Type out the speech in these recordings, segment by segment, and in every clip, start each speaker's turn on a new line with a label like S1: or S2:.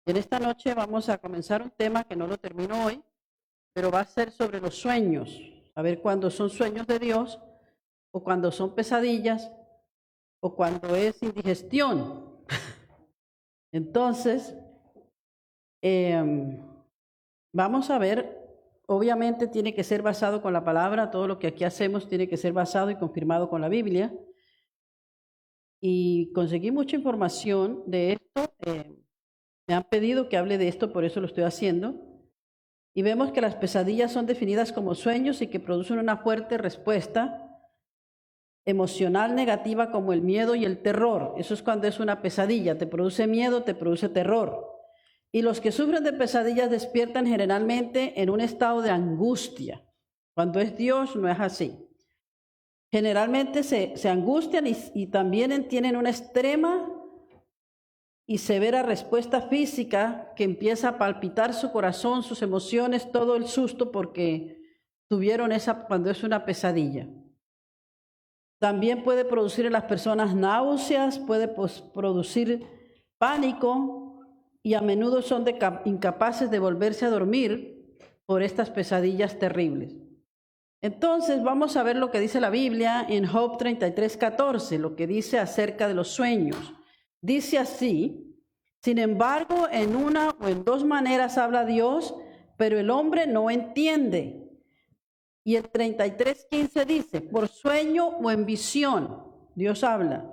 S1: En esta noche vamos a comenzar un tema que no lo termino hoy, pero va a ser sobre los sueños. A ver cuándo son sueños de Dios, o cuando son pesadillas, o cuando es indigestión. Entonces, vamos a ver, obviamente tiene que ser basado con la palabra, todo lo que aquí hacemos tiene que ser basado y confirmado con la Biblia. Y conseguí mucha información de esto. Me han pedido que hable de esto, por eso lo estoy haciendo. Y vemos que las pesadillas son definidas como sueños y que producen una fuerte respuesta emocional negativa como el miedo y el terror. Eso es cuando es una pesadilla, te produce miedo, te produce terror. Y los que sufren de pesadillas despiertan generalmente en un estado de angustia. Cuando es Dios no es así. Generalmente se angustian y también tienen una extrema y severa respuesta física que empieza a palpitar su corazón, sus emociones, todo el susto porque tuvieron cuando es una pesadilla. También puede producir en las personas náuseas, puede producir pánico y a menudo son incapaces de volverse a dormir por estas pesadillas terribles. Entonces vamos a ver lo que dice la Biblia en Job 33:14, lo que dice acerca de los sueños. Dice así: sin embargo, en una o en dos maneras habla Dios, pero el hombre no entiende. Y el 33:15 dice: por sueño o en visión, Dios habla.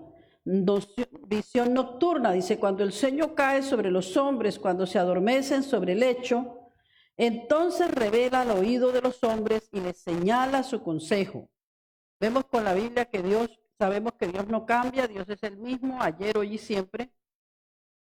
S1: Visión nocturna, dice, cuando el sueño cae sobre los hombres, cuando se adormecen sobre el lecho, entonces revela al oído de los hombres y les señala su consejo. Vemos con la Biblia que sabemos que Dios no cambia, Dios es el mismo, ayer, hoy y siempre.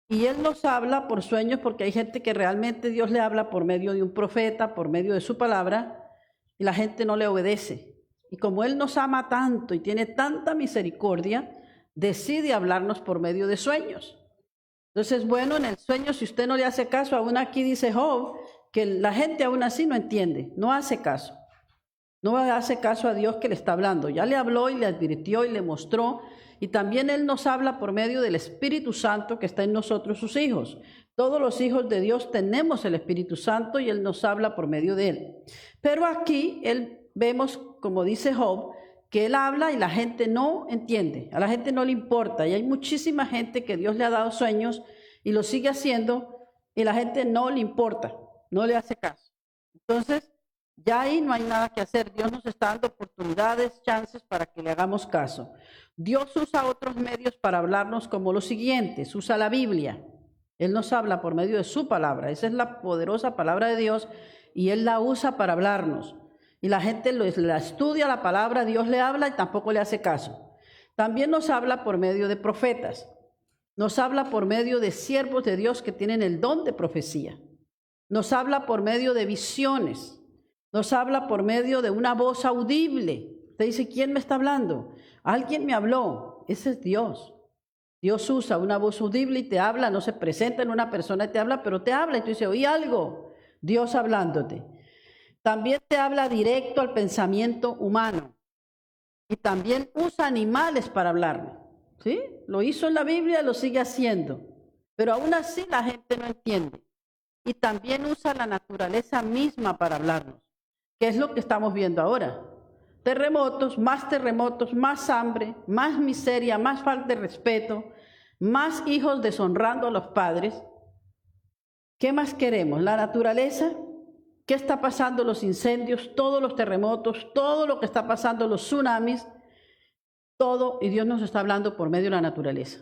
S1: Y Él nos habla por sueños porque hay gente que realmente Dios le habla por medio de un profeta, por medio de su palabra, y la gente no le obedece. Y como Él nos ama tanto y tiene tanta misericordia, decide hablarnos por medio de sueños. Entonces, bueno, en el sueño, si usted no le hace caso, aún aquí dice Job, que la gente aún así no entiende, no hace caso. No hace caso a Dios que le está hablando. Ya le habló y le advirtió y le mostró. Y también Él nos habla por medio del Espíritu Santo que está en nosotros, sus hijos. Todos los hijos de Dios tenemos el Espíritu Santo y Él nos habla por medio de Él. Pero aquí vemos, como dice Job, que Él habla y la gente no entiende. A la gente no le importa. Y hay muchísima gente que Dios le ha dado sueños y lo sigue haciendo y la gente no le importa, no le hace caso. Entonces, ya ahí no hay nada que hacer. Dios nos está dando oportunidades, chances para que le hagamos caso. Dios usa otros medios para hablarnos como los siguientes. Usa la Biblia. Él nos habla por medio de su palabra. Esa es la poderosa palabra de Dios y Él la usa para hablarnos. Y la gente la estudia la palabra, Dios le habla y tampoco le hace caso. También nos habla por medio de profetas. Nos habla por medio de siervos de Dios que tienen el don de profecía. Nos habla por medio de visiones. Nos habla por medio de una voz audible. Usted dice, ¿quién me está hablando? Alguien me habló. Ese es Dios. Dios usa una voz audible y te habla. No se presenta en una persona y te habla, pero te habla. Y tú dices, oí algo. Dios hablándote. También te habla directo al pensamiento humano. Y también usa animales para hablarme. ¿Sí? Lo hizo en la Biblia, lo sigue haciendo. Pero aún así la gente no entiende. Y también usa la naturaleza misma para hablarnos. ¿Qué es lo que estamos viendo ahora? Terremotos, más hambre, más miseria, más falta de respeto, más hijos deshonrando a los padres. ¿Qué más queremos? ¿La naturaleza? ¿Qué está pasando? Los incendios, todos los terremotos, todo lo que está pasando, los tsunamis, todo, y Dios nos está hablando por medio de la naturaleza.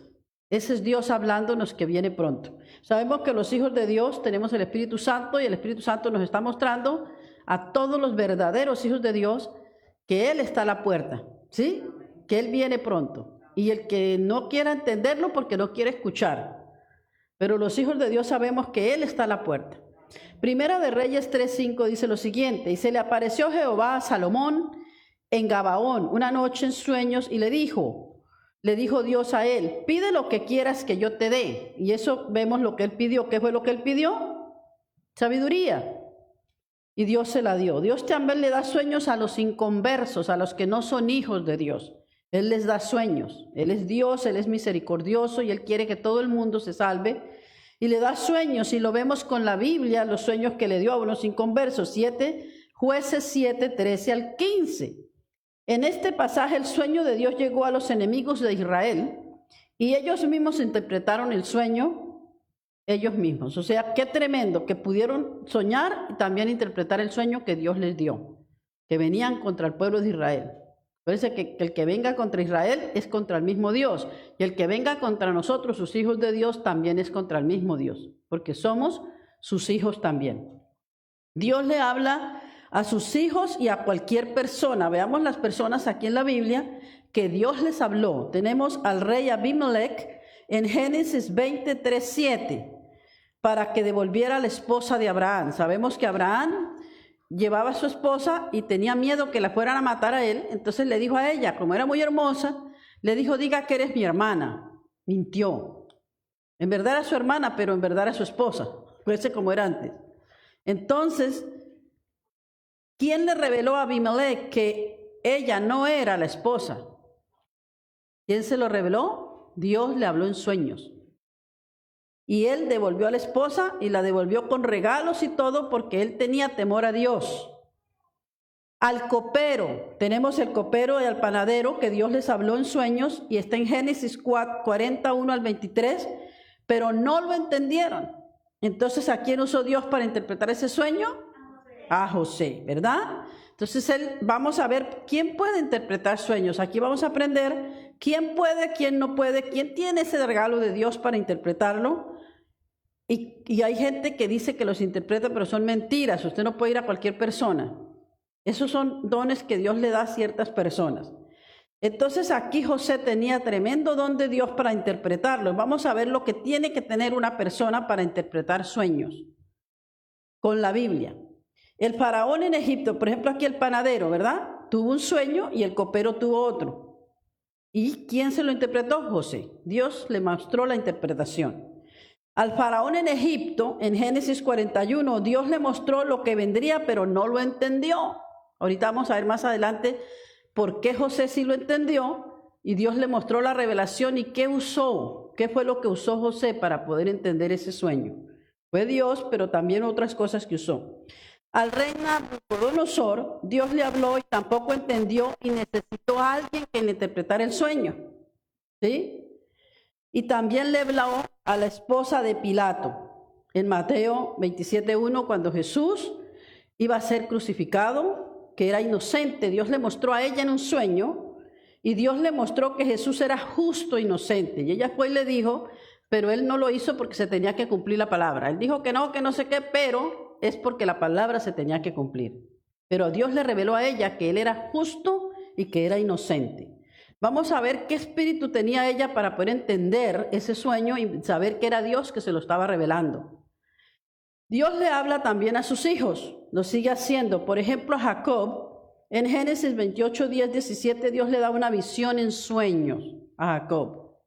S1: Ese es Dios hablándonos que viene pronto. Sabemos que los hijos de Dios tenemos el Espíritu Santo y el Espíritu Santo nos está mostrando a todos los verdaderos hijos de Dios que Él está a la puerta, ¿sí? Que Él viene pronto. Y el que no quiera entenderlo porque no quiere escuchar. Pero los hijos de Dios sabemos que Él está a la puerta. Primera de Reyes 3:5 dice lo siguiente: y se le apareció Jehová a Salomón en Gabaón una noche en sueños y le dijo Dios a él, pide lo que quieras que yo te dé. Y eso vemos lo que él pidió. ¿Qué fue lo que él pidió? Sabiduría. Y Dios se la dio. Dios también le da sueños a los inconversos, a los que no son hijos de Dios. Él les da sueños. Él es Dios, Él es misericordioso y Él quiere que todo el mundo se salve. y le da sueños, y lo vemos con la Biblia, los sueños que le dio a unos inconversos. Jueces 7, 13 al 15. En este pasaje el sueño de Dios llegó a los enemigos de Israel y ellos mismos interpretaron el sueño ellos mismos. O sea, qué tremendo que pudieron soñar y también interpretar el sueño que Dios les dio, que venían contra el pueblo de Israel. Parece que el que venga contra Israel es contra el mismo Dios, y el que venga contra nosotros, sus hijos de Dios, también es contra el mismo Dios, porque somos sus hijos también. Dios le habla a sus hijos y a cualquier persona. Veamos las personas aquí en la Biblia que Dios les habló. Tenemos al rey Abimelech en Génesis 23, 7, para que devolviera a la esposa de Abraham. Sabemos que Abraham llevaba a su esposa y tenía miedo que la fueran a matar a él. Entonces le dijo a ella, como era muy hermosa, le dijo: diga que eres mi hermana. Mintió. En verdad era su hermana, pero en verdad era su esposa. Fuese como era antes. Entonces, ¿quién le reveló a Abimelech que ella no era la esposa? ¿Quién se lo reveló? Dios le habló en sueños. Y él devolvió a la esposa y la devolvió con regalos y todo, porque él tenía temor a Dios. Al copero, tenemos el copero y al panadero que Dios les habló en sueños, y está en Génesis 41 al 23, pero no lo entendieron. Entonces, ¿a quién usó Dios para interpretar ese sueño? A José, ¿verdad? Entonces, vamos a ver quién puede interpretar sueños. Aquí vamos a aprender quién puede, quién no puede, quién tiene ese regalo de Dios para interpretarlo. Y hay gente que dice que los interpreta, pero son mentiras. Usted no puede ir a cualquier persona. Esos son dones que Dios le da a ciertas personas. Entonces aquí José tenía tremendo don de Dios para interpretarlo. Vamos a ver lo que tiene que tener una persona para interpretar sueños con la Biblia. El faraón en Egipto, por ejemplo aquí el panadero, ¿verdad? Tuvo un sueño y el copero tuvo otro. ¿Y quién se lo interpretó? José. Dios le mostró la interpretación. Al faraón en Egipto, en Génesis 41, Dios le mostró lo que vendría, pero no lo entendió. Ahorita vamos a ver más adelante por qué José sí lo entendió y Dios le mostró la revelación y qué usó, qué fue lo que usó José para poder entender ese sueño. Fue Dios, pero también otras cosas que usó. Al rey Nabucodonosor, Dios le habló y tampoco entendió y necesitó a alguien que le interpretara el sueño. ¿Sí? Y también le habló a la esposa de Pilato. En Mateo 27:1, cuando Jesús iba a ser crucificado, que era inocente, Dios le mostró a ella en un sueño, y Dios le mostró que Jesús era justo e inocente. Y ella fue y le dijo, pero él no lo hizo porque se tenía que cumplir la palabra. Él dijo que no sé qué, pero es porque la palabra se tenía que cumplir. Pero Dios le reveló a ella que él era justo y que era inocente. Vamos a ver qué espíritu tenía ella para poder entender ese sueño y saber que era Dios que se lo estaba revelando. Dios le habla también a sus hijos, lo sigue haciendo. Por ejemplo, a Jacob, en Génesis 28, 10, 17, Dios le da una visión en sueños a Jacob.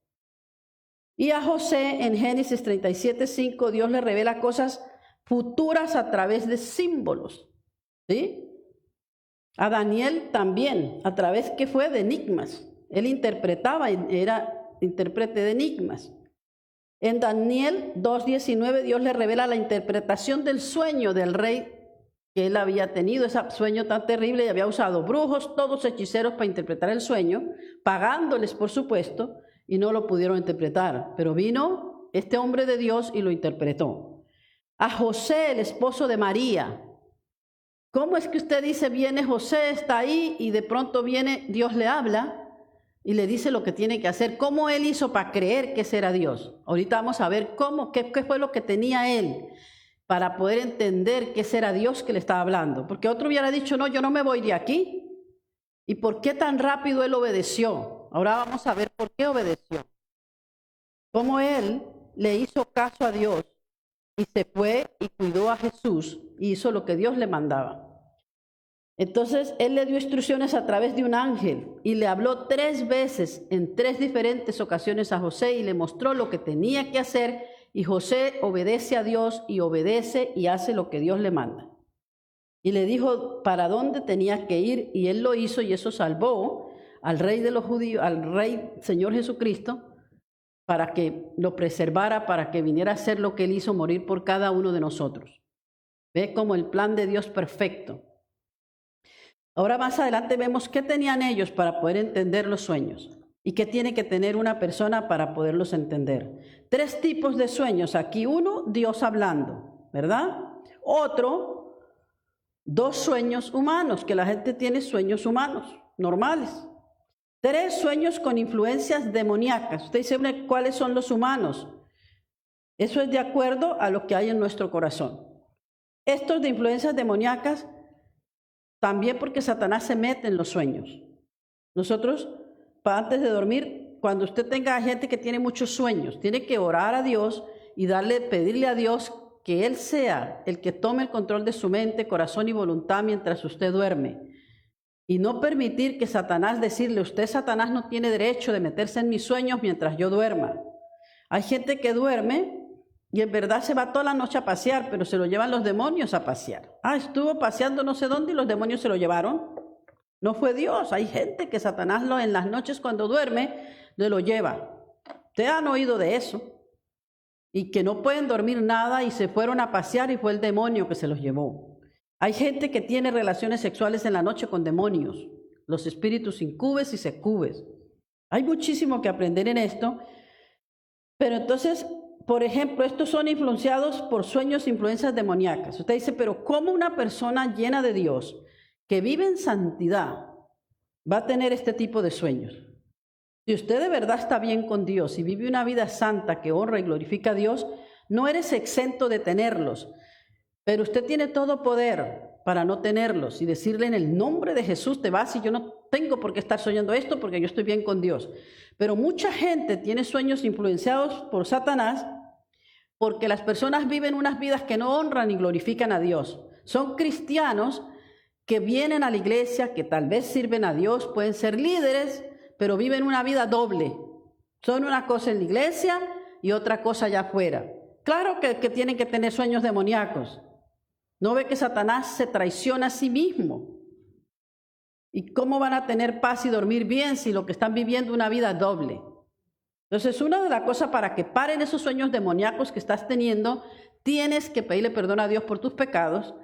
S1: Y a José, en Génesis 37, 5, Dios le revela cosas futuras a través de símbolos. ¿Sí? A Daniel también, a través que fue de enigmas. Él interpretaba, era intérprete de enigmas. En Daniel 2:19 Dios le revela la interpretación del sueño del rey que él había tenido, ese sueño tan terrible, y había usado brujos, todos hechiceros para interpretar el sueño, pagándoles por supuesto, y no lo pudieron interpretar. Pero vino este hombre de Dios y lo interpretó. A José, el esposo de María. ¿Cómo es que usted dice, viene José, está ahí, y de pronto viene, Dios le habla y le dice lo que tiene que hacer? ¿Cómo él hizo para creer que ese era Dios? Ahorita vamos a ver qué fue lo que tenía él para poder entender que ese era Dios que le estaba hablando. Porque otro hubiera dicho, no, yo no me voy de aquí. ¿Y por qué tan rápido él obedeció? Ahora vamos a ver por qué obedeció. Cómo él le hizo caso a Dios y se fue y cuidó a Jesús y hizo lo que Dios le mandaba. Entonces él le dio instrucciones a través de un ángel y le habló 3 veces en 3 diferentes ocasiones a José y le mostró lo que tenía que hacer, y José obedece a Dios y obedece y hace lo que Dios le manda. Y le dijo para dónde tenía que ir y él lo hizo, y eso salvó al rey de los judíos, al rey Señor Jesucristo, para que lo preservara, para que viniera a hacer lo que Él hizo, morir por cada uno de nosotros. Ve como el plan de Dios perfecto. Ahora más adelante vemos qué tenían ellos para poder entender los sueños y qué tiene que tener una persona para poderlos entender. 3 tipos de sueños. Aquí uno, Dios hablando, ¿verdad? Otro, 2 sueños humanos, que la gente tiene sueños humanos, normales. 3 sueños con influencias demoníacas. Usted dice, ¿cuáles son los humanos? Eso es de acuerdo a lo que hay en nuestro corazón. Estos de influencias demoníacas, también porque Satanás se mete en los sueños. Nosotros, antes de dormir, cuando usted tenga gente que tiene muchos sueños, tiene que orar a Dios y pedirle a Dios que Él sea el que tome el control de su mente, corazón y voluntad mientras usted duerme. Y no permitir que Satanás decirle, usted Satanás no tiene derecho de meterse en mis sueños mientras yo duerma. Hay gente que duerme y en verdad se va toda la noche a pasear, pero se lo llevan los demonios a pasear. Estuvo paseando no sé dónde y los demonios se lo llevaron. No fue Dios. Hay gente que Satanás en las noches cuando duerme le lo lleva. Ustedes han oído de eso. Y que no pueden dormir nada y se fueron a pasear y fue el demonio que se los llevó. Hay gente que tiene relaciones sexuales en la noche con demonios, los espíritus incubes y secubes. Hay muchísimo que aprender en esto, pero entonces, por ejemplo, estos son influenciados por sueños e influencias demoníacas. Usted dice, pero ¿cómo una persona llena de Dios, que vive en santidad, va a tener este tipo de sueños? Si usted de verdad está bien con Dios y vive una vida santa que honra y glorifica a Dios, no eres exento de tenerlos. Pero usted tiene todo poder para no tenerlos y decirle en el nombre de Jesús, te vas y yo no tengo por qué estar soñando esto porque yo estoy bien con Dios. Pero mucha gente tiene sueños influenciados por Satanás porque las personas viven unas vidas que no honran y glorifican a Dios. Son cristianos que vienen a la iglesia, que tal vez sirven a Dios, pueden ser líderes, pero viven una vida doble. Son una cosa en la iglesia y otra cosa allá afuera. Claro que tienen que tener sueños demoníacos. ¿No ve que Satanás se traiciona a sí mismo? ¿Y cómo van a tener paz y dormir bien si lo que están viviendo es una vida doble? Entonces, una de las cosas para que paren esos sueños demoníacos que estás teniendo, tienes que pedirle perdón a Dios por tus pecados.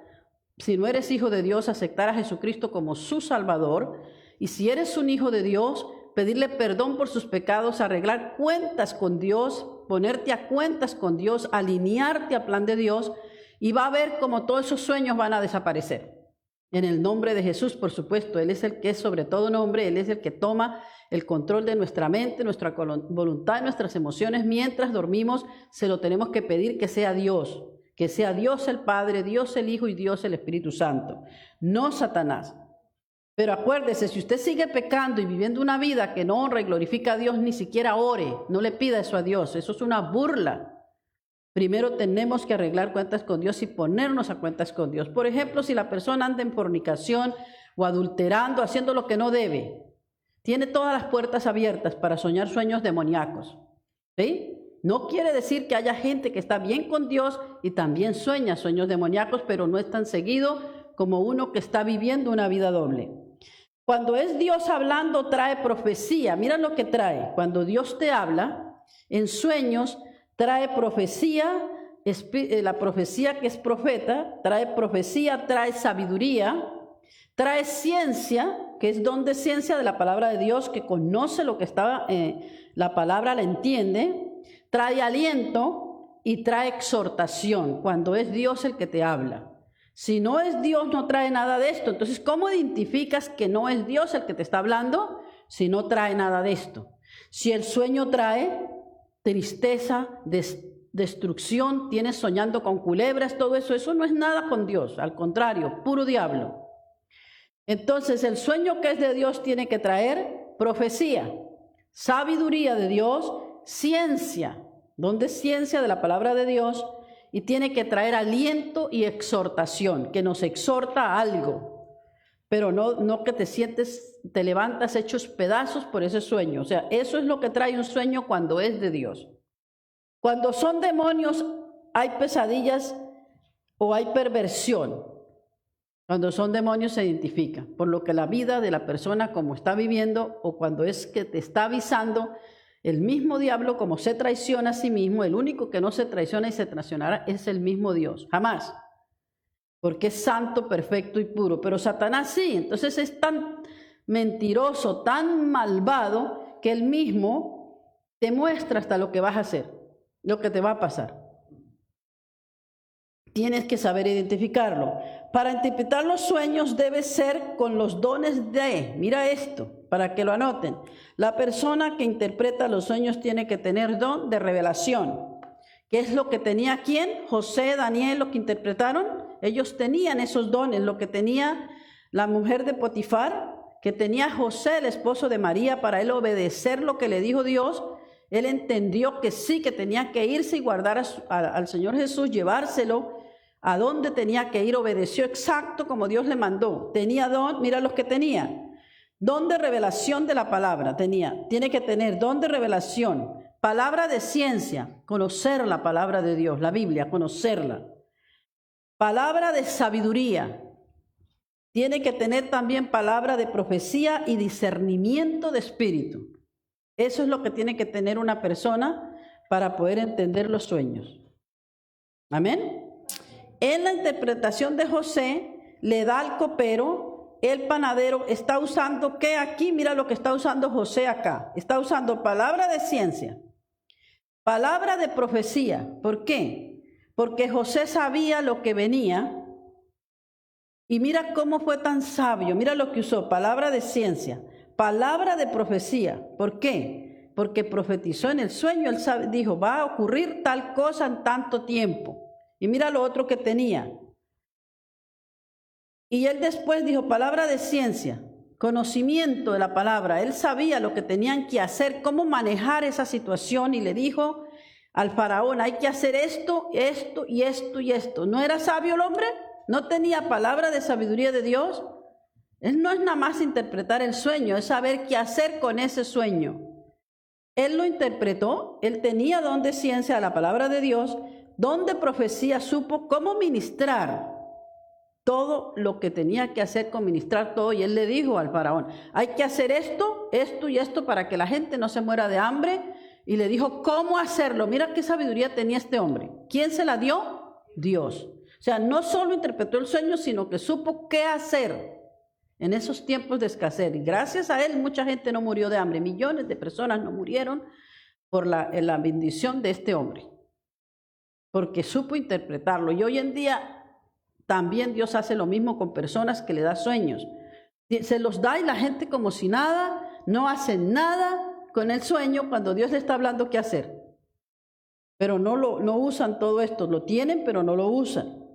S1: Si no eres hijo de Dios, aceptar a Jesucristo como su Salvador. Y si eres un hijo de Dios, pedirle perdón por sus pecados, arreglar cuentas con Dios, ponerte a cuentas con Dios, alinearte al plan de Dios. Y va a ver cómo todos esos sueños van a desaparecer. En el nombre de Jesús, por supuesto. Él es el que es sobre todo nombre. Él es el que toma el control de nuestra mente, nuestra voluntad, nuestras emociones. Mientras dormimos, se lo tenemos que pedir que sea Dios. Que sea Dios el Padre, Dios el Hijo y Dios el Espíritu Santo. No Satanás. Pero acuérdese, si usted sigue pecando y viviendo una vida que no honra y glorifica a Dios, ni siquiera ore. No le pida eso a Dios. Eso es una burla. Primero tenemos que arreglar cuentas con Dios y ponernos a cuentas con Dios. Por ejemplo, si la persona anda en fornicación o adulterando, haciendo lo que no debe, tiene todas las puertas abiertas para soñar sueños demoníacos. ¿Sí? No quiere decir que haya gente que está bien con Dios y también sueña sueños demoníacos, pero no es tan seguido como uno que está viviendo una vida doble. Cuando es Dios hablando, trae profecía. Mira lo que trae. Cuando Dios te habla en sueños, trae profecía, la profecía que es profeta, trae profecía, trae sabiduría, trae ciencia, que es don de ciencia de la palabra de Dios, que conoce lo que está, la palabra la entiende, trae aliento y trae exhortación, cuando es Dios el que te habla. Si no es Dios, no trae nada de esto. Entonces, ¿cómo identificas que no es Dios el que te está hablando si no trae nada de esto? Si el sueño trae tristeza, destrucción, tienes soñando con culebras, todo eso, eso no es nada con Dios, al contrario, puro diablo. Entonces, el sueño que es de Dios tiene que traer profecía, sabiduría de Dios, ciencia, donde es ciencia de la palabra de Dios, y tiene que traer aliento y exhortación, que nos exhorta a algo. Pero no que te sientes, te levantas hechos pedazos por ese sueño. O sea, eso es lo que trae un sueño cuando es de Dios. Cuando son demonios, hay pesadillas o hay perversión. Cuando son demonios se identifica, por lo que la vida de la persona como está viviendo o cuando es que te está avisando, El mismo diablo, como se traiciona a sí mismo, el único que no se traiciona y se traicionará es el mismo Dios, jamás. Porque es santo, perfecto y puro. Pero Satanás sí, entonces es tan mentiroso, tan malvado, que él mismo te muestra hasta lo que vas a hacer, lo que te va a pasar. Tienes que saber identificarlo. Para interpretar los sueños debe ser con los dones de, mira esto, para que lo anoten. La persona que interpreta los sueños tiene que tener don de revelación. ¿Qué es lo que tenía quién? José, Daniel, lo que interpretaron. Ellos tenían esos dones, lo que tenía la mujer de Potifar, que tenía José, el esposo de María, para él obedecer lo que le dijo Dios. Él entendió que sí, que tenía que irse y guardar al Señor Jesús, llevárselo a donde tenía que ir. Obedeció exacto como Dios le mandó. Tenía don, mira los que tenía. Don de revelación de la palabra tiene que tener don de revelación, palabra de ciencia, conocer la palabra de Dios, la Biblia, conocerla. Palabra de sabiduría, tiene que tener también palabra de profecía y discernimiento de espíritu. Eso es lo que tiene que tener una persona para poder entender los sueños. Amén. En la interpretación de José, le da al copero, el panadero está usando, ¿qué aquí? Mira lo que está usando José acá. Está usando palabra de ciencia, palabra de profecía. ¿Por qué? Porque José sabía lo que venía. Y mira cómo fue tan sabio. Mira lo que usó, palabra de ciencia, palabra de profecía. ¿Por qué? Porque profetizó en el sueño. Él dijo, va a ocurrir tal cosa en tanto tiempo. Y mira lo otro que tenía. Y él después dijo, palabra de ciencia, conocimiento de la palabra. Él sabía lo que tenían que hacer, cómo manejar esa situación. Y le dijo al faraón, hay que hacer esto, esto y esto y esto. ¿No era sabio el hombre? ¿No tenía palabra de sabiduría de Dios? Él no es nada más interpretar el sueño, es saber qué hacer con ese sueño. Él lo interpretó, él tenía don de ciencia de la palabra de Dios, don de profecía, supo cómo ministrar todo lo que tenía que hacer con ministrar todo. Y él le dijo al faraón, hay que hacer esto, esto y esto para que la gente no se muera de hambre. Y le dijo cómo hacerlo. Mira qué sabiduría tenía este hombre. ¿Quién se la dio? Dios. O sea, no solo interpretó el sueño, sino que supo qué hacer en esos tiempos de escasez. Y gracias a él mucha gente no murió de hambre. Millones de personas no murieron por la bendición de este hombre, porque supo interpretarlo. Y hoy en día también Dios hace lo mismo con personas que le da sueños. Se los da y la gente como si nada, no hace nada con el sueño cuando Dios le está hablando qué hacer. Pero no usan todo esto, lo tienen pero no lo usan.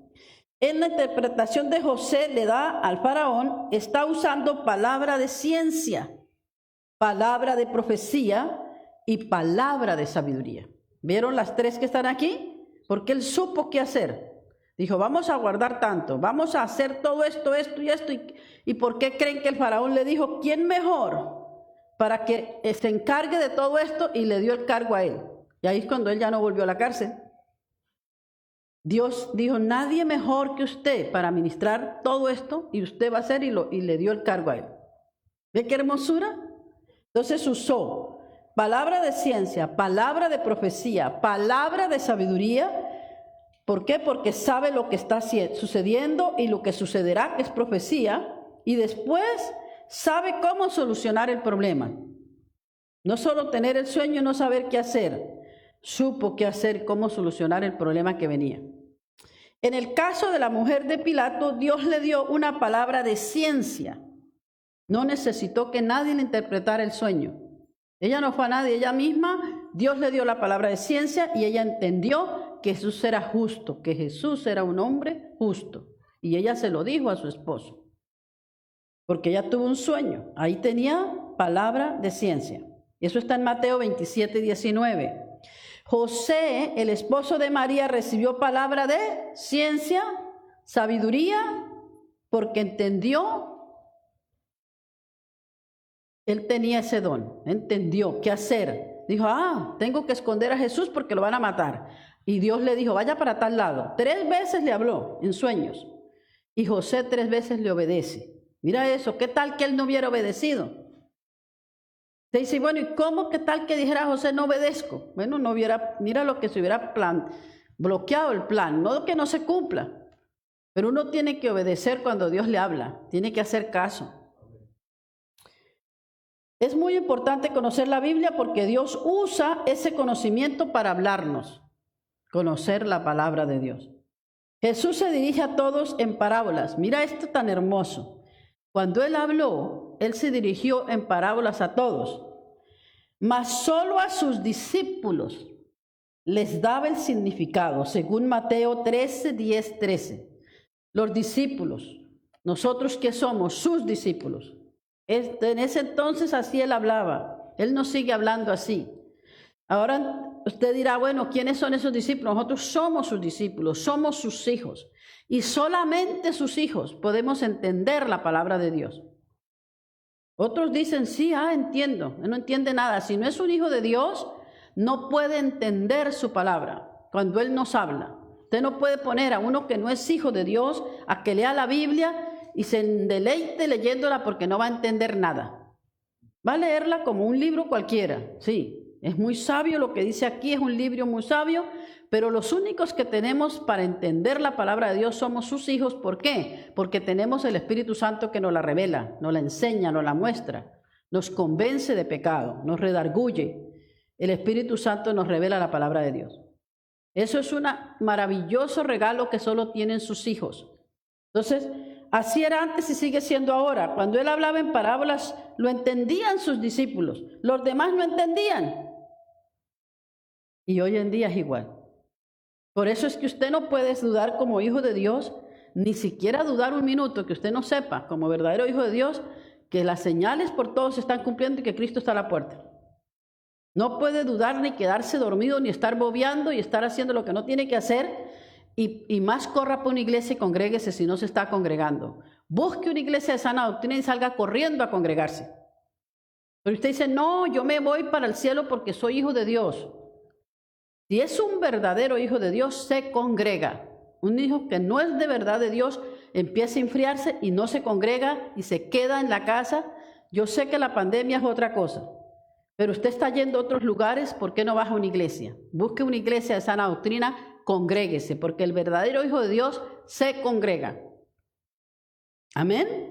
S1: En la interpretación de José le da al faraón, está usando palabra de ciencia, palabra de profecía y palabra de sabiduría. ¿Vieron las tres que están aquí? Porque él supo qué hacer. Dijo, vamos a guardar tanto, vamos a hacer todo esto, esto y esto. ¿Y por qué creen que el faraón le dijo, quién mejor para que se encargue de todo esto? Y le dio el cargo a él. Y ahí es cuando él ya no volvió a la cárcel. Dios dijo, nadie mejor que usted para administrar todo esto, y usted va a hacer, y le dio el cargo a él. ¿Ve qué hermosura? Entonces usó palabra de ciencia, palabra de profecía, palabra de sabiduría. ¿Por qué? Porque sabe lo que está sucediendo y lo que sucederá, que es profecía, y después sabe cómo solucionar el problema. No solo tener el sueño y no saber qué hacer, supo qué hacer, cómo solucionar el problema que venía. En el caso de la mujer de Pilato, Dios le dio una palabra de ciencia. No necesitó que nadie le interpretara el sueño. Ella no fue a nadie, ella misma, Dios le dio la palabra de ciencia y ella entendió que Jesús era justo, que Jesús era un hombre justo. Y ella se lo dijo a su esposo, porque ella tuvo un sueño. Ahí tenía palabra de ciencia. Eso está en Mateo 27:19. José, el esposo de María, recibió palabra de ciencia, sabiduría, porque entendió. Él tenía ese don, entendió qué hacer. Dijo, tengo que esconder a Jesús porque lo van a matar. Y Dios le dijo, vaya para tal lado. 3 veces le habló en sueños. Y José 3 veces le obedece. Mira eso, ¿qué tal que él no hubiera obedecido? Te dice, bueno, ¿y cómo qué tal que dijera José no obedezco? Bueno, no hubiera, mira lo que se hubiera bloqueado el plan, no que no se cumpla. Pero uno tiene que obedecer cuando Dios le habla, tiene que hacer caso. Es muy importante conocer la Biblia porque Dios usa ese conocimiento para hablarnos, conocer la palabra de Dios. Jesús se dirige a todos en parábolas. Mira esto tan hermoso. Cuando Él habló, Él se dirigió en parábolas a todos, mas solo a sus discípulos les daba el significado, según Mateo 13, 10, 13. Los discípulos, nosotros que somos sus discípulos. En ese entonces así Él hablaba. Él no sigue hablando así. Ahora usted dirá, bueno, ¿quiénes son esos discípulos? Nosotros somos sus discípulos, somos sus hijos. Y solamente sus hijos podemos entender la palabra de Dios. Otros dicen, sí, entiendo. No entiende nada. Si no es un hijo de Dios, no puede entender su palabra cuando Él nos habla. Usted no puede poner a uno que no es hijo de Dios a que lea la Biblia y se deleite leyéndola porque no va a entender nada. Va a leerla como un libro cualquiera, sí. Es muy sabio lo que dice aquí, es un libro muy sabio, pero los únicos que tenemos para entender la palabra de Dios somos sus hijos. ¿Por qué? Porque tenemos el Espíritu Santo que nos la revela, nos la enseña, nos la muestra, nos convence de pecado, nos redarguye. El Espíritu Santo nos revela la palabra de Dios. Eso es un maravilloso regalo que solo tienen sus hijos. Entonces, así era antes y sigue siendo ahora. Cuando Él hablaba en parábolas, lo entendían sus discípulos. Los demás no entendían. Y hoy en día es igual. Por eso es que usted no puede dudar como hijo de Dios, ni siquiera dudar un minuto que usted no sepa, como verdadero hijo de Dios, que las señales por todos se están cumpliendo y que Cristo está a la puerta. No puede dudar ni quedarse dormido, ni estar bobeando y estar haciendo lo que no tiene que hacer. Y más corra para una iglesia y congréguese si no se está congregando. Busque una iglesia de sana doctrina y salga corriendo a congregarse. Pero usted dice, no, yo me voy para el cielo porque soy hijo de Dios. Si es un verdadero hijo de Dios, se congrega. Un hijo que no es de verdad de Dios empieza a enfriarse y no se congrega y se queda en la casa. Yo sé que la pandemia es otra cosa, pero usted está yendo a otros lugares, ¿por qué no va a una iglesia? Busque una iglesia de sana doctrina, congréguese, porque el verdadero hijo de Dios se congrega. Amén.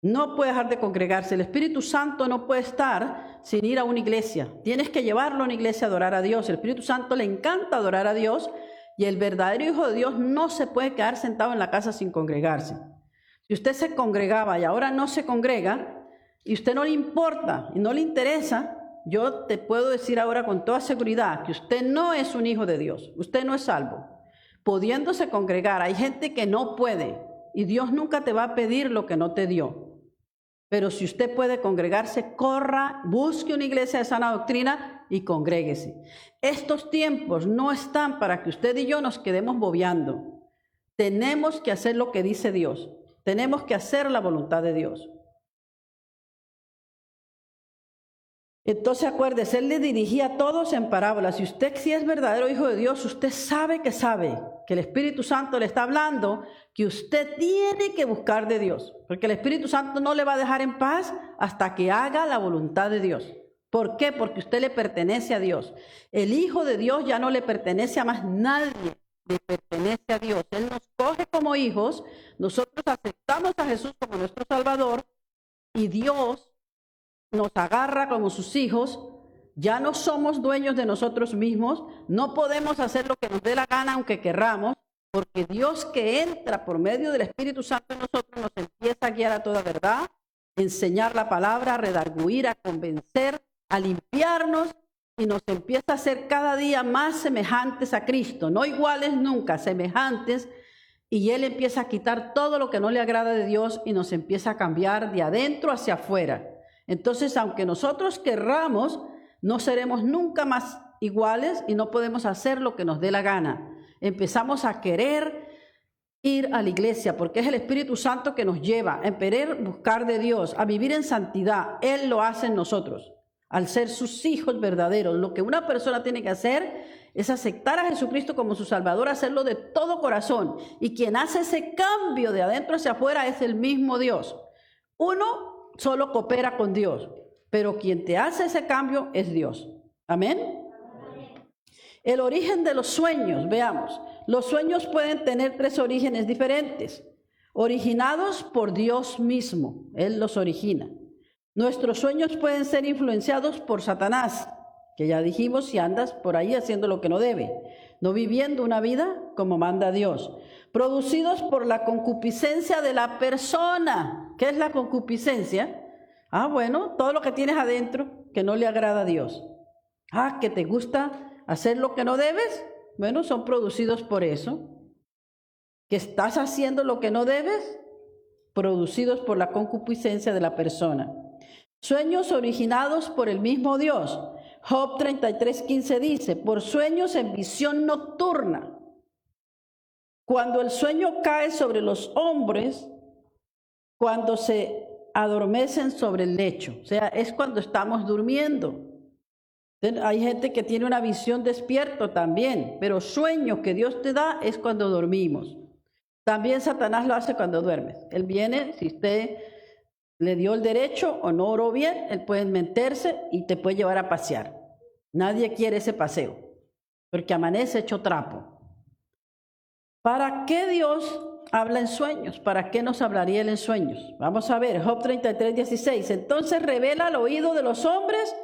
S1: No puede dejar de congregarse. El Espíritu Santo no puede estar sin ir a una iglesia. Tienes que llevarlo a una iglesia a adorar a Dios. El Espíritu Santo le encanta adorar a Dios y el verdadero hijo de Dios no se puede quedar sentado en la casa sin congregarse. Si usted se congregaba y ahora no se congrega y usted no le importa y no le interesa, yo te puedo decir ahora con toda seguridad que usted no es un hijo de Dios. Usted no es salvo. Pudiéndose congregar, hay gente que no puede y Dios nunca te va a pedir lo que no te dio. Pero si usted puede congregarse, corra, busque una iglesia de sana doctrina y congréguese. Estos tiempos no están para que usted y yo nos quedemos bobeando. Tenemos que hacer lo que dice Dios. Tenemos que hacer la voluntad de Dios. Entonces acuérdese, Él le dirigía a todos en parábolas. Si usted sí es verdadero hijo de Dios, usted sabe que el Espíritu Santo le está hablando, que usted tiene que buscar de Dios. Porque el Espíritu Santo no le va a dejar en paz hasta que haga la voluntad de Dios. ¿Por qué? Porque usted le pertenece a Dios. El Hijo de Dios ya no le pertenece a más nadie, le pertenece a Dios. Él nos coge como hijos, nosotros aceptamos a Jesús como nuestro Salvador y Dios nos agarra como sus hijos. Ya no somos dueños de nosotros mismos, no podemos hacer lo que nos dé la gana aunque querramos, porque Dios que entra por medio del Espíritu Santo en nosotros nos empieza a guiar a toda verdad, enseñar la palabra, a redarguir, a convencer, a limpiarnos y nos empieza a hacer cada día más semejantes a Cristo, no iguales nunca, semejantes, y Él empieza a quitar todo lo que no le agrada de Dios y nos empieza a cambiar de adentro hacia afuera. Entonces, aunque nosotros querramos, no seremos nunca más iguales y no podemos hacer lo que nos dé la gana. Empezamos a querer ir a la iglesia porque es el Espíritu Santo que nos lleva a querer buscar de Dios, a vivir en santidad. Él lo hace en nosotros, al ser sus hijos verdaderos. Lo que una persona tiene que hacer es aceptar a Jesucristo como su Salvador, hacerlo de todo corazón. Y quien hace ese cambio de adentro hacia afuera es el mismo Dios. Uno solo coopera con Dios. pero quien te hace ese cambio es Dios. Amén. El origen de los sueños, veamos. Los sueños pueden tener 3 orígenes diferentes, originados por Dios mismo. Él los origina. Nuestros sueños pueden ser influenciados por Satanás, que ya dijimos, si andas por ahí haciendo lo que no debe, no viviendo una vida como manda Dios. Producidos por la concupiscencia de la persona. ¿Qué es la concupiscencia? Bueno, todo lo que tienes adentro que no le agrada a Dios. Que te gusta hacer lo que no debes. Bueno, son producidos por eso. Que estás haciendo lo que no debes, producidos por la concupiscencia de la persona. Sueños originados por el mismo Dios. Job 33:15 dice, por sueños en visión nocturna. Cuando el sueño cae sobre los hombres, cuando se adormecen sobre el lecho, o sea, es cuando estamos durmiendo. Hay gente que tiene una visión despierto también, pero sueño que Dios te da es cuando dormimos. También Satanás lo hace cuando duermes. Él viene, si usted le dio el derecho o no oró bien, él puede meterse y te puede llevar a pasear. Nadie quiere ese paseo, porque amanece hecho trapo. ¿Para qué Dios habla en sueños? ¿Para qué nos hablaría él en sueños? Vamos a ver, Job 33:16. Entonces revela al oído de los hombres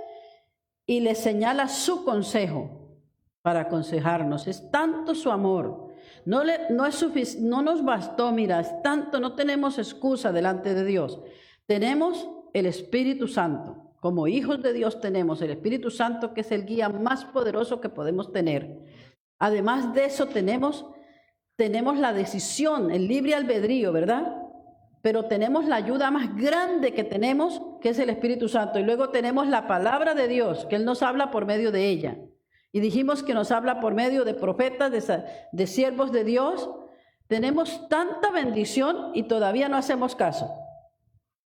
S1: y les señala su consejo para aconsejarnos. Es tanto su amor. No nos bastó, mira, es tanto, no tenemos excusa delante de Dios. Tenemos el Espíritu Santo. Como hijos de Dios tenemos el Espíritu Santo, que es el guía más poderoso que podemos tener. Además de eso tenemos la decisión, el libre albedrío, ¿verdad? Pero tenemos la ayuda más grande que tenemos, que es el Espíritu Santo. Y luego tenemos la palabra de Dios, que Él nos habla por medio de ella. Y dijimos que nos habla por medio de profetas, de siervos de Dios. Tenemos tanta bendición y todavía no hacemos caso.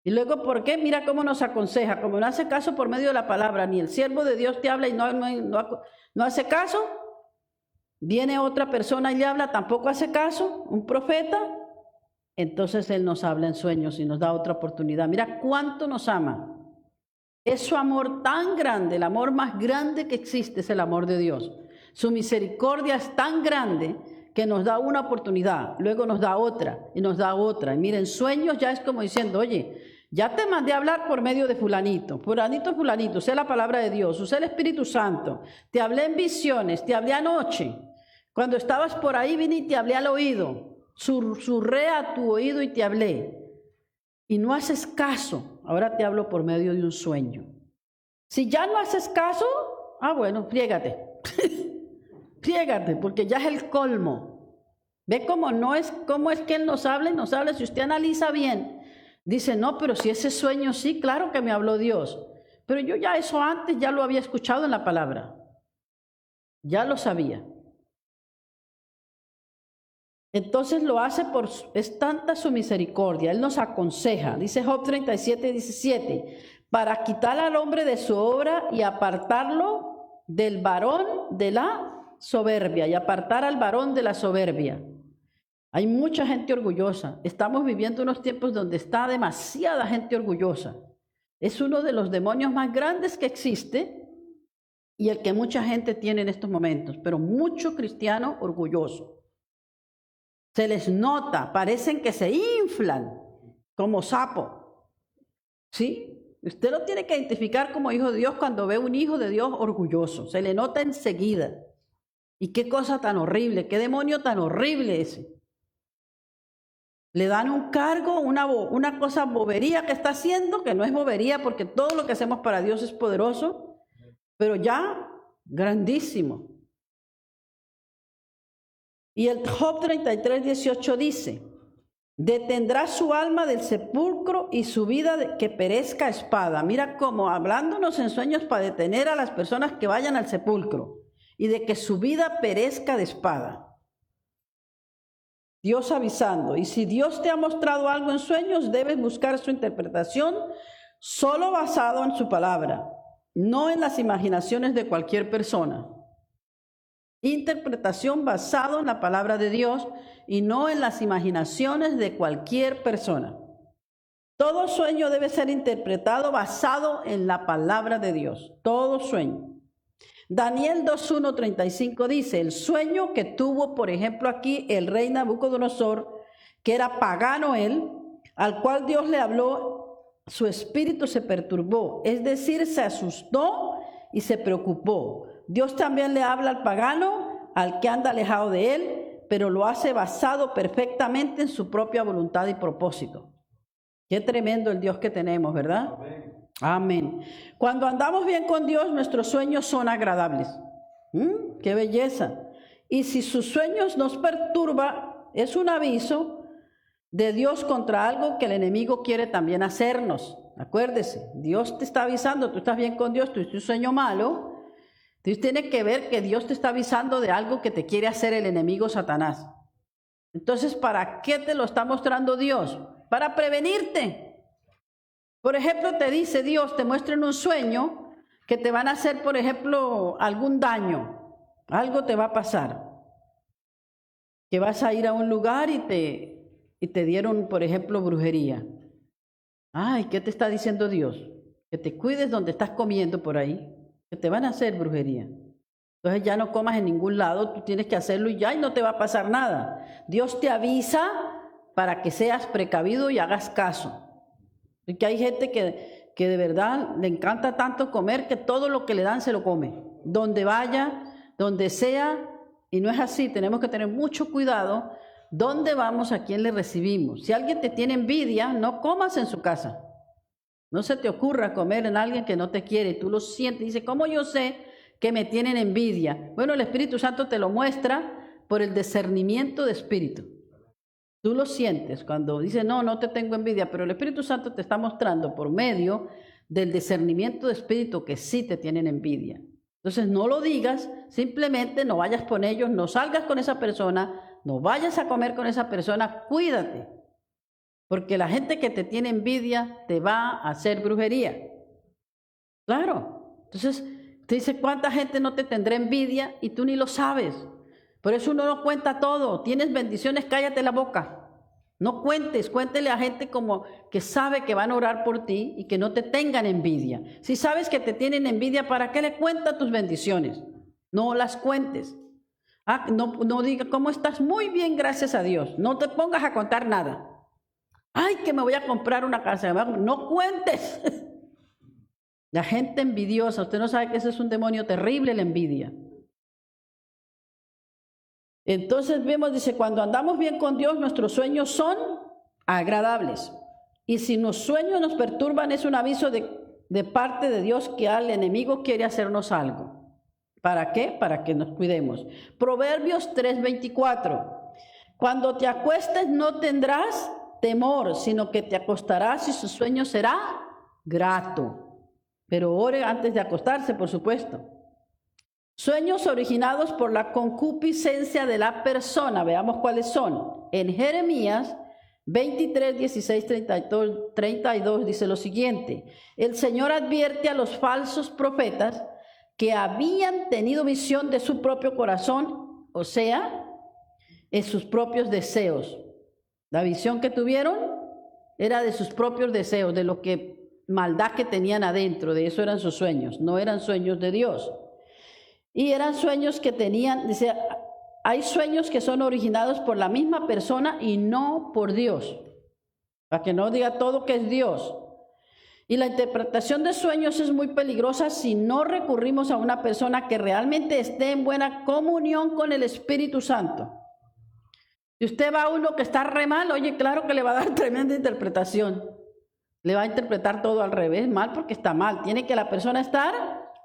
S1: Y luego, ¿por qué? Mira cómo nos aconseja. Como no hace caso por medio de la palabra, ni el siervo de Dios te habla y no hace caso. Viene otra persona y le habla, tampoco hace caso, un profeta. Entonces Él nos habla en sueños y nos da otra oportunidad. Mira cuánto nos ama. Es su amor tan grande, el amor más grande que existe es el amor de Dios. Su misericordia es tan grande que nos da una oportunidad, luego nos da otra y nos da otra. Y miren, sueños ya es como diciendo, oye, ya te mandé a hablar por medio de fulanito, usé la palabra de Dios, usé el Espíritu Santo, te hablé en visiones, te hablé anoche. Cuando estabas por ahí vine y te hablé al oído, susurré a tu oído y te hablé. Y no haces caso, ahora te hablo por medio de un sueño. Si ya no haces caso, bueno, friégate. Friégate, porque ya es el colmo. Ve cómo es que Él nos habla, si usted analiza bien, dice, no, pero si ese sueño sí, claro que me habló Dios. Pero yo ya eso antes ya lo había escuchado en la palabra. Ya lo sabía. Entonces lo hace es tanta su misericordia. Él nos aconseja, dice Job 37:17, para quitar al hombre de su obra y apartarlo del varón de la soberbia, y apartar al varón de la soberbia. Hay mucha gente orgullosa. Estamos viviendo unos tiempos donde está demasiada gente orgullosa. Es uno de los demonios más grandes que existe y el que mucha gente tiene en estos momentos, pero mucho cristiano orgulloso. Se les nota, parecen que se inflan como sapo. ¿Sí? Usted lo tiene que identificar como hijo de Dios cuando ve un hijo de Dios orgulloso. Se le nota enseguida. Y qué cosa tan horrible, qué demonio tan horrible ese. Le dan un cargo, una cosa bobería que está haciendo, que no es bobería porque todo lo que hacemos para Dios es poderoso, pero ya grandísimo. Y el Job 33:18 dice, detendrá su alma del sepulcro y su vida que perezca a espada. Mira cómo hablándonos en sueños para detener a las personas que vayan al sepulcro y de que su vida perezca de espada. Dios avisando. Y si Dios te ha mostrado algo en sueños, debes buscar su interpretación solo basado en su palabra, no en las imaginaciones de cualquier persona. Interpretación basada en la palabra de Dios y no en las imaginaciones de cualquier persona. Todo sueño debe ser interpretado basado en la palabra de Dios. Todo sueño. Daniel 2:1-35 dice, el sueño que tuvo, por ejemplo, aquí el rey Nabucodonosor, que era pagano él, al cual Dios le habló, su espíritu se perturbó, es decir, se asustó y se preocupó. Dios también le habla al pagano, al que anda alejado de él, pero lo hace basado perfectamente en su propia voluntad y propósito. Qué tremendo el Dios que tenemos, ¿verdad? Amén. Amén. Cuando andamos bien con Dios, nuestros sueños son agradables. ¡Qué belleza! Y si sus sueños nos perturba, es un aviso de Dios contra algo que el enemigo quiere también hacernos. Acuérdese, Dios te está avisando, tú estás bien con Dios, tú tienes un sueño malo. Entonces tiene que ver que Dios te está avisando de algo que te quiere hacer el enemigo Satanás. Entonces, ¿para qué te lo está mostrando Dios? Para prevenirte. Por ejemplo, te dice Dios, te muestra en un sueño que te van a hacer, por ejemplo, algún daño. Algo te va a pasar. Que vas a ir a un lugar y te dieron, por ejemplo, brujería. Ay, ¿qué te está diciendo Dios? Que te cuides donde estás comiendo por ahí, que te van a hacer brujería. Entonces ya no comas en ningún lado, tú tienes que hacerlo y ya, y no te va a pasar nada. Dios te avisa para que seas precavido y hagas caso. Porque hay gente que de verdad le encanta tanto comer que todo lo que le dan se lo come. Donde vaya, donde sea, y no es así, tenemos que tener mucho cuidado. ¿Dónde vamos? ¿A quién le recibimos? Si alguien te tiene envidia, no comas en su casa. No se te ocurra comer en alguien que no te quiere. Tú lo sientes. Dice, ¿cómo yo sé que me tienen envidia? Bueno, el Espíritu Santo te lo muestra por el discernimiento de espíritu. Tú lo sientes cuando dice, no te tengo envidia, pero el Espíritu Santo te está mostrando por medio del discernimiento de espíritu que sí te tienen envidia. Entonces no lo digas, simplemente no vayas con ellos, no salgas con esa persona, no vayas a comer con esa persona, cuídate. Porque la gente que te tiene envidia te va a hacer brujería. Claro. Entonces te dice, ¿cuánta gente no te tendrá envidia y tú ni lo sabes? Por eso uno no cuenta todo. Tienes bendiciones, cállate la boca. No cuentes, cuéntele a gente como que sabe que van a orar por ti y que no te tengan envidia. Si sabes que te tienen envidia, ¿para qué le cuentas tus bendiciones? No las cuentes. No diga, ¿cómo estás? Muy bien, gracias a Dios. No te pongas a contar nada. Ay, que me voy a comprar una casa. No cuentes. La gente envidiosa, usted no sabe que ese es un demonio terrible, la envidia. Entonces vemos, dice, cuando andamos bien con Dios, nuestros sueños son agradables. Y si los sueños nos perturban, es un aviso de parte de Dios que al enemigo quiere hacernos algo. ¿Para qué? Para que nos cuidemos. Proverbios 3:24. Cuando te acuestes no tendrás temor, sino que te acostarás y su sueño será grato. Pero ore antes de acostarse, por supuesto. Sueños originados por la concupiscencia de la persona. Veamos cuáles son. En Jeremías 23, 16, 32 dice lo siguiente. El Señor advierte a los falsos profetas que habían tenido visión de su propio corazón, o sea, en sus propios deseos. La visión que tuvieron era de sus propios deseos, de lo que maldad que tenían adentro, de eso eran sus sueños, no eran sueños de Dios. Y eran sueños que tenían, dice, hay sueños que son originados por la misma persona y no por Dios. Para que no diga todo que es Dios. Y la interpretación de sueños es muy peligrosa si no recurrimos a una persona que realmente esté en buena comunión con el Espíritu Santo. Si usted va a uno que está re mal, oye, claro que le va a dar tremenda interpretación. Le va a interpretar todo al revés, mal porque está mal. Tiene que la persona estar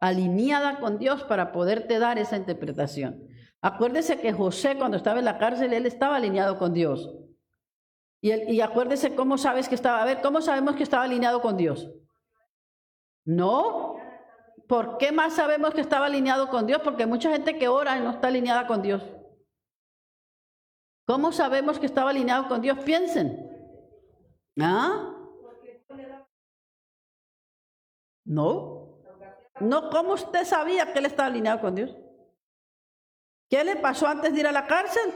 S1: alineada con Dios para poderte dar esa interpretación. Acuérdese que José, cuando estaba en la cárcel, él estaba alineado con Dios. Y acuérdese cómo sabes que estaba, a ver, ¿cómo sabemos que estaba alineado con Dios? ¿No? ¿Por qué más sabemos que estaba alineado con Dios? Porque hay mucha gente que ora y no está alineada con Dios. ¿Cómo sabemos que estaba alineado con Dios? Piensen. ¿Ah? No. No, ¿cómo usted sabía que él estaba alineado con Dios? ¿Qué le pasó antes de ir a la cárcel?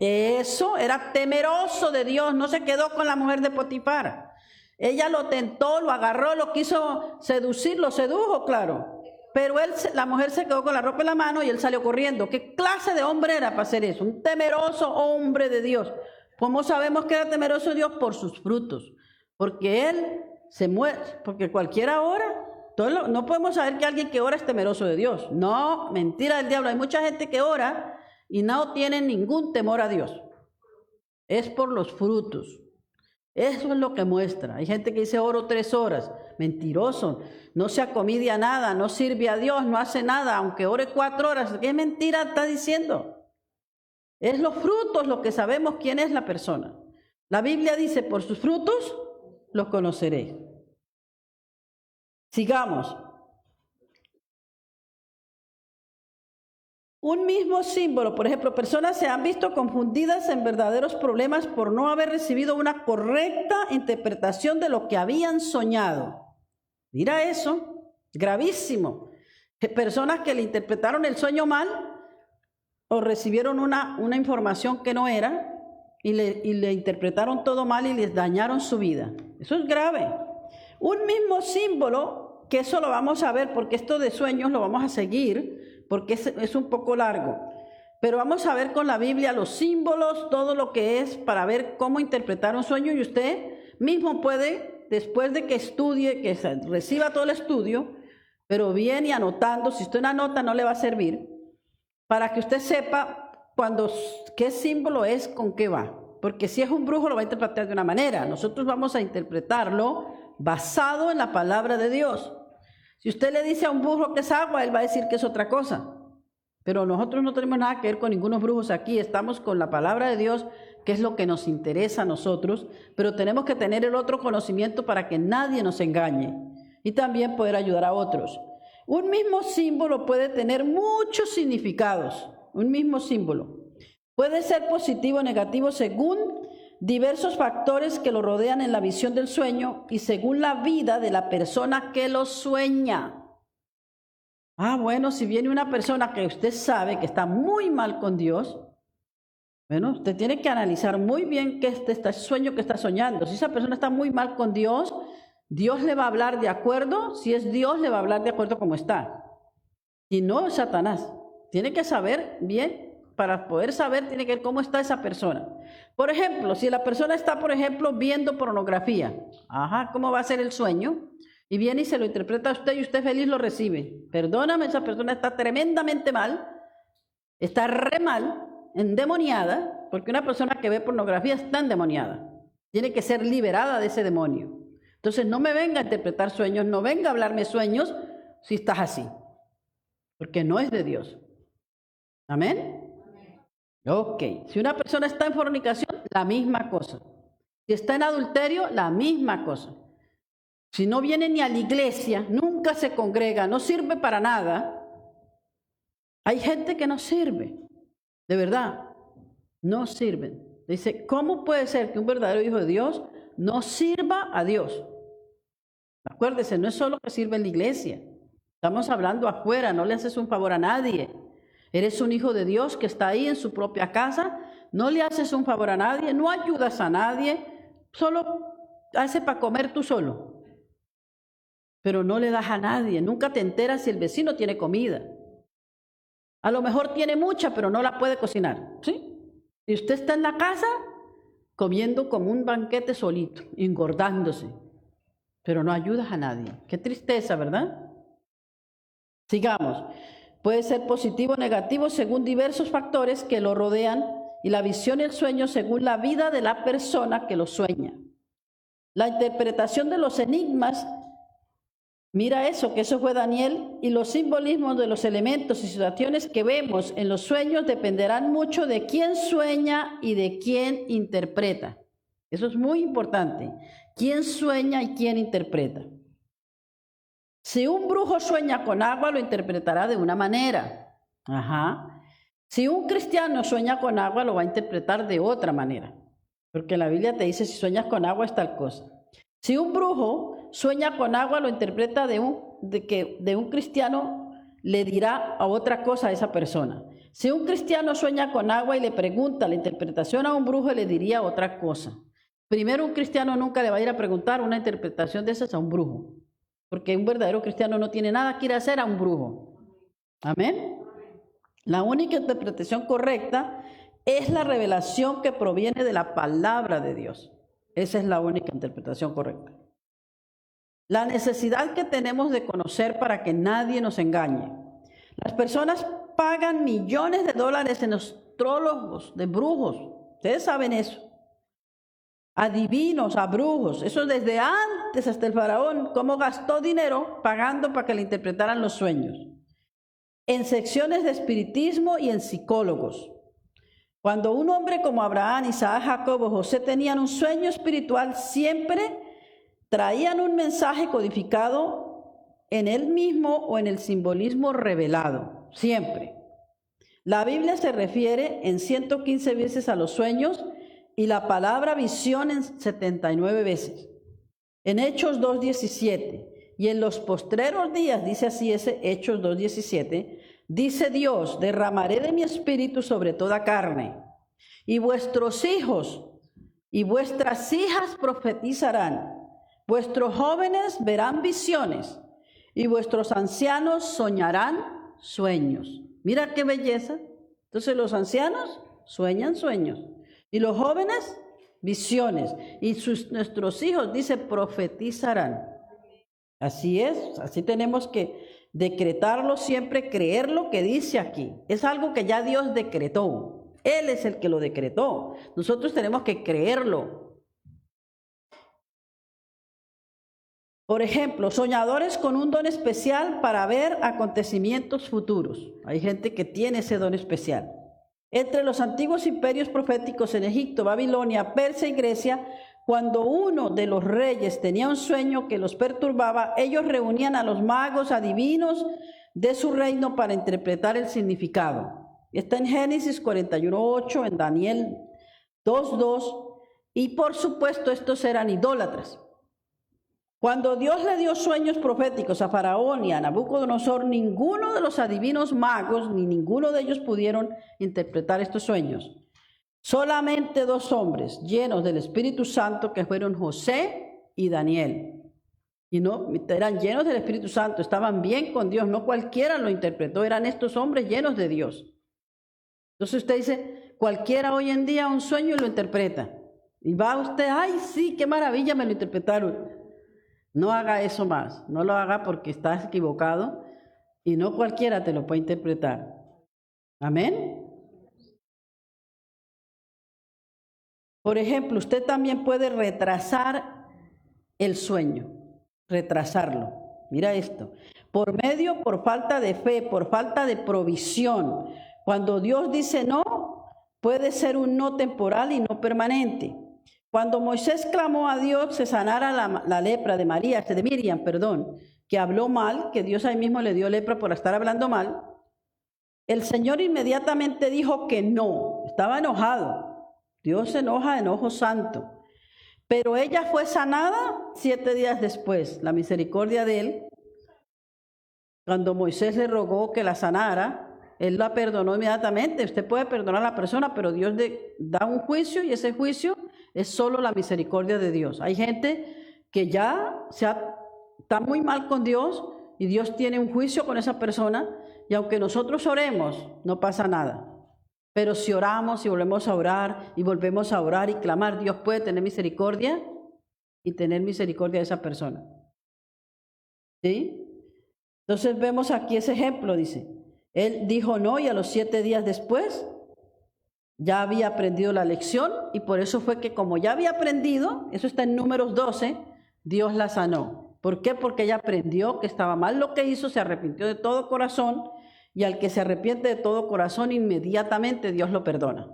S1: Eso, era temeroso de Dios, no se quedó con la mujer de Potifar. Ella lo tentó, lo agarró, lo quiso seducir, lo sedujo, claro. Pero la mujer se quedó con la ropa en la mano y él salió corriendo. ¿Qué clase de hombre era para hacer eso? Un temeroso hombre de Dios. ¿Cómo sabemos que era temeroso de Dios? Por sus frutos. Porque él se muere, porque cualquiera ora. No podemos saber que alguien que ora es temeroso de Dios. No, mentira del diablo. Hay mucha gente que ora y no tiene ningún temor a Dios. Es por los frutos. Eso es lo que muestra. Hay gente que dice oro 3 horas. Mentiroso. No se acomedia nada, no sirve a Dios, no hace nada, aunque ore 4 horas. ¿Qué mentira está diciendo? Es los frutos lo que sabemos quién es la persona. La Biblia dice, por sus frutos los conoceréis. Sigamos. Un mismo símbolo, por ejemplo, personas se han visto confundidas en verdaderos problemas por no haber recibido una correcta interpretación de lo que habían soñado. Mira eso, gravísimo. Personas que le interpretaron el sueño mal o recibieron una información que no era y le interpretaron todo mal y les dañaron su vida. Eso es grave. Un mismo símbolo, que eso lo vamos a ver porque esto de sueños lo vamos a seguir, porque es un poco largo. Pero vamos a ver con la Biblia los símbolos, todo lo que es para ver cómo interpretar un sueño. Y usted mismo puede, después de que estudie, que reciba todo el estudio, pero viene anotando. Si usted no anota no le va a servir, para que usted sepa qué símbolo es, con qué va. Porque si es un brujo lo va a interpretar de una manera. Nosotros vamos a interpretarlo basado en la palabra de Dios. Si usted le dice a un brujo que es agua, él va a decir que es otra cosa. Pero nosotros no tenemos nada que ver con ningunos brujos aquí. Estamos con la palabra de Dios, que es lo que nos interesa a nosotros. Pero tenemos que tener el otro conocimiento para que nadie nos engañe. Y también poder ayudar a otros. Un mismo símbolo puede tener muchos significados. Un mismo símbolo. Puede ser positivo o negativo según diversos factores que lo rodean en la visión del sueño y según la vida de la persona que lo sueña. Bueno, si viene una persona que usted sabe que está muy mal con Dios, bueno, usted tiene que analizar muy bien qué es este sueño que está soñando. Si esa persona está muy mal con Dios, Dios le va a hablar de acuerdo. Si es Dios, le va a hablar de acuerdo como está. Y no es Satanás. Tiene que saber bien. Para poder saber, tiene que ver cómo está esa persona. Por ejemplo, si la persona está, por ejemplo, viendo pornografía, ¿cómo va a ser el sueño? Y viene y se lo interpreta a usted y usted feliz lo recibe. Perdóname, esa persona está tremendamente mal, está re mal, endemoniada, porque una persona que ve pornografía está endemoniada. Tiene que ser liberada de ese demonio. Entonces no me venga a interpretar sueños, no venga a hablarme sueños si estás así, porque no es de Dios. ¿Amén? Ok, si una persona está en fornicación, la misma cosa. Si está en adulterio, la misma cosa. Si no viene ni a la iglesia, nunca se congrega, no sirve para nada. Hay gente que no sirve, de verdad, no sirven. Dice, ¿cómo puede ser que un verdadero hijo de Dios no sirva a Dios? Acuérdese, no es solo que sirve en la iglesia. Estamos hablando afuera, no le haces un favor a nadie. Eres un hijo de Dios que está ahí en su propia casa, no le haces un favor a nadie, no ayudas a nadie, solo hace para comer tú solo. Pero no le das a nadie, nunca te enteras si el vecino tiene comida. A lo mejor tiene mucha, pero no la puede cocinar, ¿sí? Y usted está en la casa comiendo como un banquete solito, engordándose, pero no ayudas a nadie. Qué tristeza, ¿verdad? Sigamos. Puede ser positivo o negativo según diversos factores que lo rodean y la visión y el sueño según la vida de la persona que lo sueña. La interpretación de los enigmas, mira eso, que eso fue Daniel, y los simbolismos de los elementos y situaciones que vemos en los sueños dependerán mucho de quién sueña y de quién interpreta. Eso es muy importante. ¿Quién sueña y quién interpreta? Si un brujo sueña con agua, lo interpretará de una manera. Si un cristiano sueña con agua, lo va a interpretar de otra manera. Porque la Biblia te dice, si sueñas con agua es tal cosa. Si un brujo sueña con agua, lo interpreta de un cristiano, le dirá a otra cosa a esa persona. Si un cristiano sueña con agua y le pregunta la interpretación a un brujo, le diría otra cosa. Primero, un cristiano nunca le va a ir a preguntar una interpretación de esas a un brujo, porque un verdadero cristiano no tiene nada que ir a hacer a un brujo. Amén. La única interpretación correcta es la revelación que proviene de la palabra de Dios. Esa es la única interpretación correcta. La necesidad que tenemos de conocer para que nadie nos engañe. Las personas pagan millones de dólares en astrólogos, de brujos. Ustedes saben eso. Adivinos, a brujos. Eso desde antes hasta el faraón, cómo gastó dinero pagando para que le interpretaran los sueños. En secciones de espiritismo y en psicólogos. Cuando un hombre como Abraham, Isaac, Jacob o José tenían un sueño espiritual, siempre traían un mensaje codificado en él mismo o en el simbolismo revelado, siempre. La Biblia se refiere en 115 veces a los sueños y la palabra visión en 79 veces. En Hechos 2:17 y en los postreros días, dice así ese Hechos 2:17, dice Dios, derramaré de mi espíritu sobre toda carne, y vuestros hijos y vuestras hijas profetizarán, vuestros jóvenes verán visiones, y vuestros ancianos soñarán sueños. Mira qué belleza. Entonces los ancianos sueñan sueños, y los jóvenes visiones, y nuestros hijos, dice, profetizarán. Así es, así tenemos que decretarlo siempre, creer lo que dice aquí. Es algo que ya Dios decretó. Él es el que lo decretó. Nosotros tenemos que creerlo. Por ejemplo, soñadores con un don especial para ver acontecimientos futuros. Hay gente que tiene ese don especial. Entre los antiguos imperios proféticos en Egipto, Babilonia, Persia y Grecia, cuando uno de los reyes tenía un sueño que los perturbaba, ellos reunían a los magos adivinos de su reino para interpretar el significado. Está en Génesis 41:8, en Daniel 2:2, y por supuesto estos eran idólatras. Cuando Dios le dio sueños proféticos a Faraón y a Nabucodonosor, ninguno de los adivinos magos, ni ninguno de ellos pudieron interpretar estos sueños. Solamente 2 hombres llenos del Espíritu Santo, que fueron José y Daniel. Y no, eran llenos del Espíritu Santo, estaban bien con Dios, no cualquiera lo interpretó, eran estos hombres llenos de Dios. Entonces usted dice, cualquiera hoy en día un sueño y lo interpreta. Y va usted, ay sí, qué maravilla, me lo interpretaron. No haga eso más, no lo haga porque estás equivocado y no cualquiera te lo puede interpretar. Amén. Por ejemplo, usted también puede retrasar el sueño, retrasarlo. Mira esto, por falta de fe, por falta de provisión. Cuando Dios dice no, puede ser un no temporal y no permanente. Cuando Moisés clamó a Dios se sanara la lepra de Miriam, que habló mal, que Dios ahí mismo le dio lepra por estar hablando mal, el Señor inmediatamente dijo que no, estaba enojado. Dios se enoja, enojo santo. Pero ella fue sanada 7 días después, la misericordia de él. Cuando Moisés le rogó que la sanara, él la perdonó inmediatamente. Usted puede perdonar a la persona, pero Dios da un juicio y ese juicio es solo la misericordia de Dios. Hay gente que ya está muy mal con Dios y Dios tiene un juicio con esa persona y aunque nosotros oremos, no pasa nada. Pero si oramos y volvemos a orar y volvemos a orar y clamar, Dios puede tener misericordia y tener misericordia de esa persona. ¿Sí? Entonces vemos aquí ese ejemplo, dice. Él dijo no y a los 7 días después ya había aprendido la lección y por eso fue que como ya había aprendido, eso está en Números 12, Dios la sanó. ¿Por qué? Porque ella aprendió que estaba mal lo que hizo, se arrepintió de todo corazón y al que se arrepiente de todo corazón inmediatamente Dios lo perdona.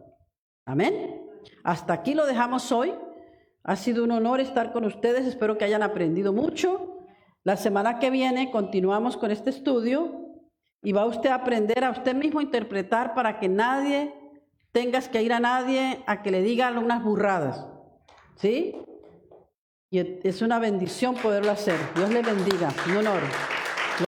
S1: Amén. Hasta aquí lo dejamos hoy. Ha sido un honor estar con ustedes, espero que hayan aprendido mucho. La semana que viene continuamos con este estudio y va usted a aprender a usted mismo a interpretar para que nadie tengas que ir a nadie a que le digan unas burradas, ¿sí? Y es una bendición poderlo hacer. Dios le bendiga, un honor.